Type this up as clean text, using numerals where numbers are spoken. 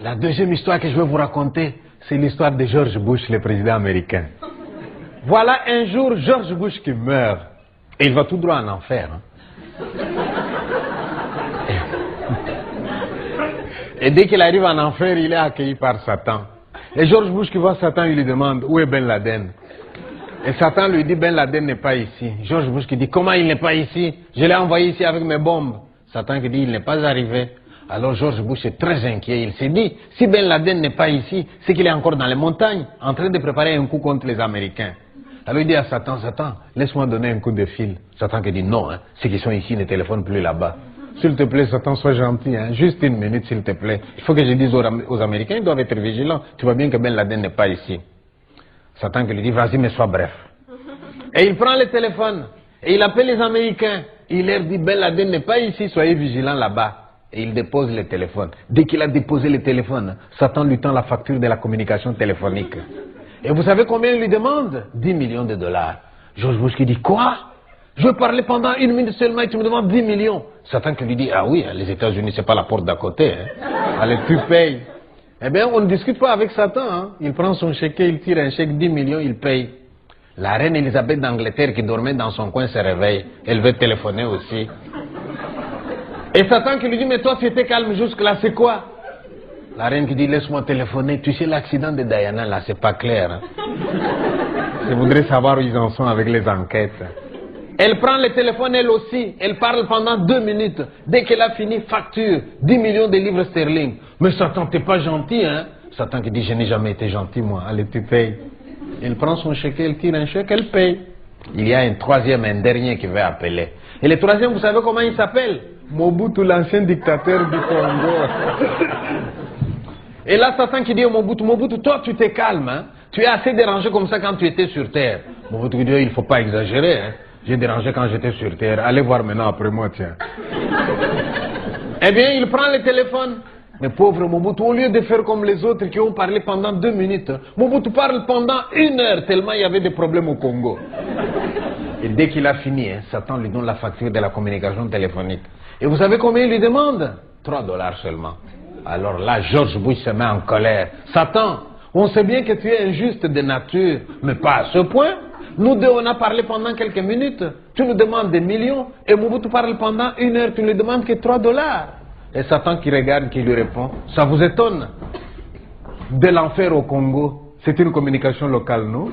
La deuxième histoire que je vais vous raconter, c'est l'histoire de George Bush, le président américain. Voilà un jour George Bush qui meurt. Et il va tout droit en enfer. Hein. Et dès qu'il arrive en enfer, il est accueilli par Satan. Et George Bush qui voit Satan, il lui demande, où est Ben Laden? Et Satan lui dit, Ben Laden n'est pas ici. George Bush qui dit, comment il n'est pas ici? Je l'ai envoyé ici avec mes bombes. Satan qui dit, il n'est pas arrivé. Alors George Bush est très inquiet. Il s'est dit, si Ben Laden n'est pas ici, c'est qu'il est encore dans les montagnes, en train de préparer un coup contre les Américains. Alors il dit à Satan, Satan, laisse-moi donner un coup de fil. Satan qui dit, non, hein, ceux qui sont ici ne téléphonent plus là-bas. S'il te plaît, Satan, sois gentil, hein, juste une minute, s'il te plaît. Il faut que je dise aux Américains, ils doivent être vigilants. Tu vois bien que Ben Laden n'est pas ici. Satan qui lui dit, vas-y, mais sois bref. Et il prend le téléphone, et il appelle les Américains. Il leur dit, Ben Laden n'est pas ici, soyez vigilants là-bas. Et il dépose le téléphone. Dès qu'il a déposé le téléphone, Satan lui tend la facture de la communication téléphonique. Et vous savez combien il lui demande? 10 millions de dollars. George Bush qui dit, quoi? Je veux parler pendant 1 minute seulement et tu me demandes 10 millions. Satan qui lui dit, ah oui, les États-Unis, c'est pas la porte d'à côté. Hein. Allez, tu payes. Eh bien, on ne discute pas avec Satan. Hein. Il prend son chèque, il tire un chèque, 10 millions, il paye. La reine Elisabeth d'Angleterre qui dormait dans son coin se réveille. Elle veut téléphoner aussi. Et Satan qui lui dit, mais toi tu étais calme jusque-là, c'est quoi? La reine qui dit, laisse-moi téléphoner. Tu sais, l'accident de Diana, là, c'est pas clair. Hein. Je voudrais savoir où ils en sont avec les enquêtes. Elle prend le téléphone, elle aussi. Elle parle pendant 2 minutes. Dès qu'elle a fini, facture 10 millions de livres sterling. Mais Satan, t'es pas gentil, hein? Satan qui dit, je n'ai jamais été gentil, moi. Allez, tu payes. Elle prend son chèque, elle tire un chèque, elle paye. Il y a un troisième, un dernier qui va appeler. Et le troisième, vous savez comment il s'appelle? Mobutu, l'ancien dictateur du Congo. Et là, Satan qui dit au Mobutu, Mobutu, toi tu t'es calme, hein? Tu es assez dérangé comme ça quand tu étais sur terre. Mobutu qui dit, il ne faut pas exagérer, hein? J'ai dérangé quand j'étais sur terre. Allez voir maintenant après moi, tiens. Eh bien, il prend le téléphone. Mais pauvre Mobutu, au lieu de faire comme les autres qui ont parlé pendant 2 minutes, Mobutu parle pendant 1 heure tellement il y avait des problèmes au Congo. Et dès qu'il a fini, hein, Satan lui donne la facture de la communication téléphonique. Et vous savez combien il lui demande? 3 dollars seulement. Alors là, George Bush se met en colère. Satan, on sait bien que tu es injuste de nature, mais pas à ce point. Nous deux, on a parlé pendant quelques minutes. Tu nous demandes des millions. Et Mobutu parle pendant 1 heure, tu ne lui demandes que 3 dollars. Et Satan qui regarde, qui lui répond, ça vous étonne? De l'enfer au Congo, c'est une communication locale, non?